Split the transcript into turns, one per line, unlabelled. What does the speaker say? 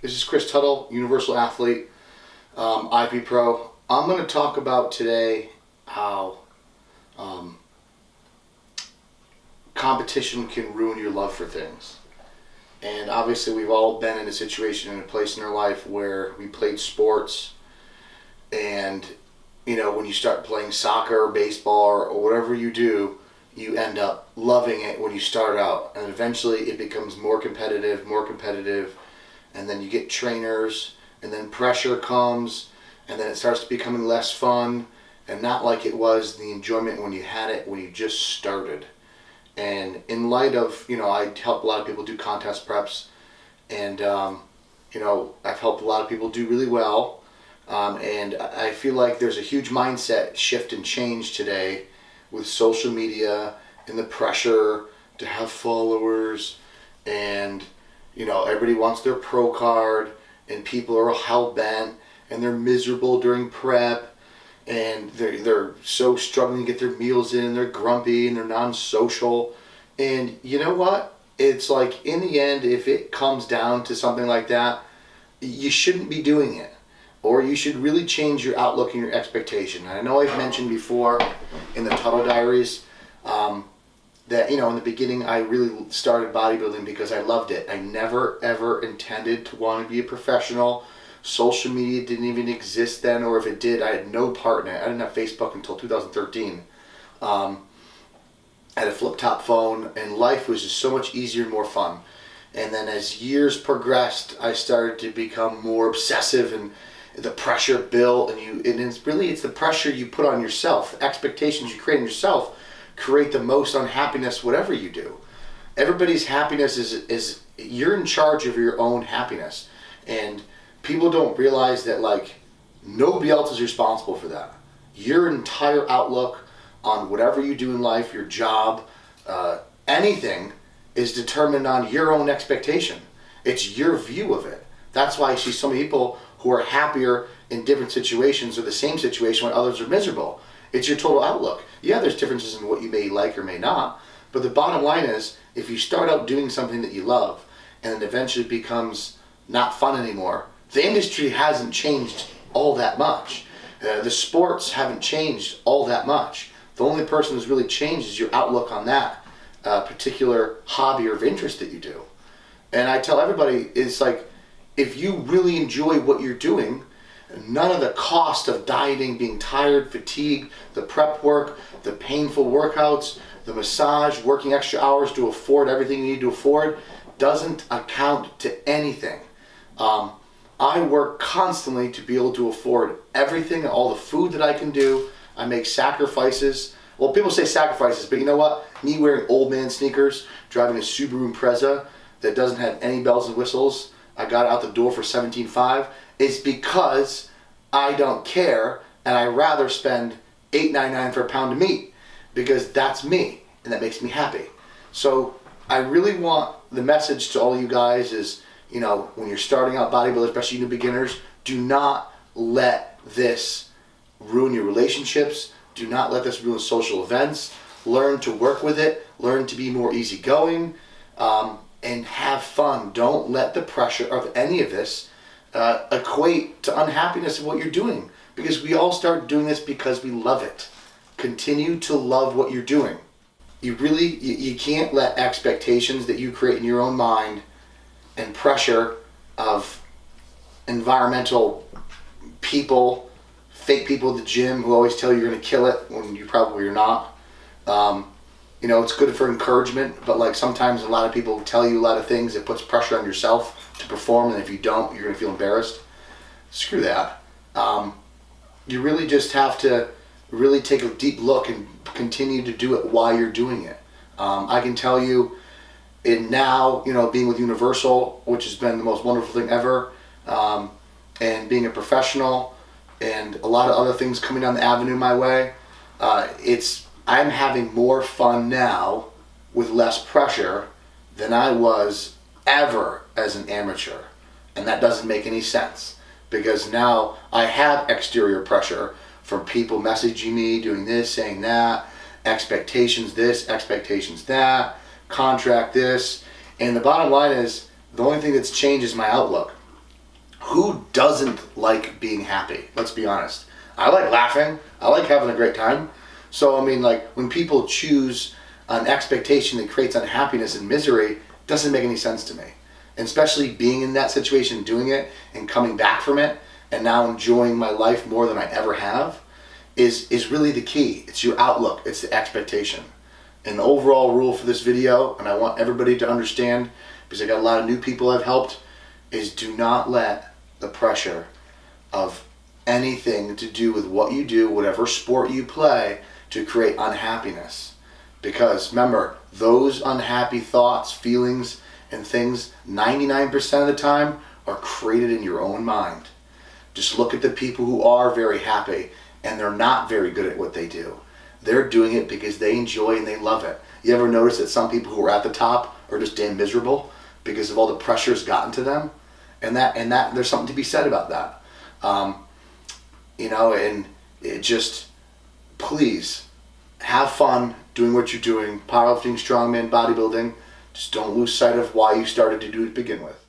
This is Chris Tuttle, Universal Athlete, IP Pro. I'm going to talk about today how competition can ruin your love for things. And obviously we've all been in a situation, in a place in our life where we played sports, and when you start playing soccer or baseball or whatever you do, you end up loving it when you start out, and eventually it becomes more competitive, and then you get trainers, and then pressure comes, and then it starts becoming less fun, and not like it was the enjoyment when you had it, when you just started. And in light of, I help a lot of people do contest preps, and I've helped a lot of people do really well, and I feel like there's a huge mindset shift and change today with social media and the pressure to have followers, and everybody wants their pro card, and people are hell-bent, and they're miserable during prep, and they're so struggling to get their meals in, and they're grumpy, and they're non-social. And you know what? It's like, in the end, if it comes down to something like that, you shouldn't be doing it. Or you should really change your outlook and your expectation. And I know I've mentioned before in the Tuttle Diaries that, in the beginning I really started bodybuilding because I loved it. I never ever intended to want to be a professional. Social media didn't even exist then, or if it did, I had no part in it. I didn't have Facebook until 2013. I had a flip-top phone, and life was just so much easier and more fun. And then as years progressed, I started to become more obsessive, and the pressure built, and it's the pressure you put on yourself, expectations you create on yourself create the most unhappiness whatever you do. Everybody's happiness is you're in charge of your own happiness, and people don't realize that nobody else is responsible for that. Your entire outlook on whatever you do in life, your job, anything, is determined on your own expectation. It's your view of it. That's why I see so many people who are happier in different situations or the same situation when others are miserable. It's your total outlook. Yeah, there's differences in what you may like or may not, but the bottom line is, if you start out doing something that you love and it eventually becomes not fun anymore, the industry hasn't changed all that much. The sports haven't changed all that much. The only person who's really changed is your outlook on that particular hobby or of interest that you do. And I tell everybody, it's like, if you really enjoy what you're doing, none of the cost of dieting, being tired, fatigued, the prep work, the painful workouts, the massage, working extra hours to afford everything you need to afford, doesn't account to anything. I work constantly to be able to afford everything, all the food that I can do. I make sacrifices. Well, people say sacrifices, but you know what? Me wearing old man sneakers, driving a Subaru Impreza that doesn't have any bells and whistles, I got out the door for $17.5, is because I don't care, and I rather spend $8.99 for a pound of meat, because that's me, and that makes me happy. So I really want the message to all you guys is, when you're starting out bodybuilding, especially new beginners, do not let this ruin your relationships. Do not let this ruin social events. Learn to work with it. Learn to be more easygoing. And have fun. Don't let the pressure of any of this equate to unhappiness of what you're doing, because we all start doing this because we love it. Continue to love what you're doing. You can't let expectations that you create in your own mind and pressure of environmental people, fake people at the gym who always tell you you're going to kill it when you probably are not. It's good for encouragement, but sometimes a lot of people tell you a lot of things that puts pressure on yourself to perform, and if you don't, you're going to feel embarrassed. Screw that. You really just have to really take a deep look and continue to do it while you're doing it. I can tell you, now, being with Universal, which has been the most wonderful thing ever, and being a professional, and a lot of other things coming down the avenue my way, I'm having more fun now with less pressure than I was ever as an amateur. And that doesn't make any sense, because now I have exterior pressure from people messaging me, doing this, saying that, expectations this, expectations that, contract this. And the bottom line is, the only thing that's changed is my outlook. who doesn't like being happy? Let's be honest. I like laughing. I like having a great time. So, I mean, like, when people choose an expectation that creates unhappiness and misery, it doesn't make any sense to me. And especially being in that situation, doing it, and coming back from it, and now enjoying my life more than I ever have, is really the key. It's your outlook. It's the expectation. And the overall rule for this video, and I want everybody to understand, because I got a lot of new people I've helped, is do not let the pressure of anything to do with what you do, whatever sport you play, to create unhappiness. Because remember, those unhappy thoughts, feelings, and things 99% of the time are created in your own mind. Just look at the people who are very happy and they're not very good at what they do. They're doing it because they enjoy and they love it. You ever notice that some people who are at the top are just damn miserable because of all the pressure's gotten to them? And that there's something to be said about that. And it just, please have fun doing what you're doing, powerlifting, strongman, bodybuilding. Just don't lose sight of why you started to do it to begin with.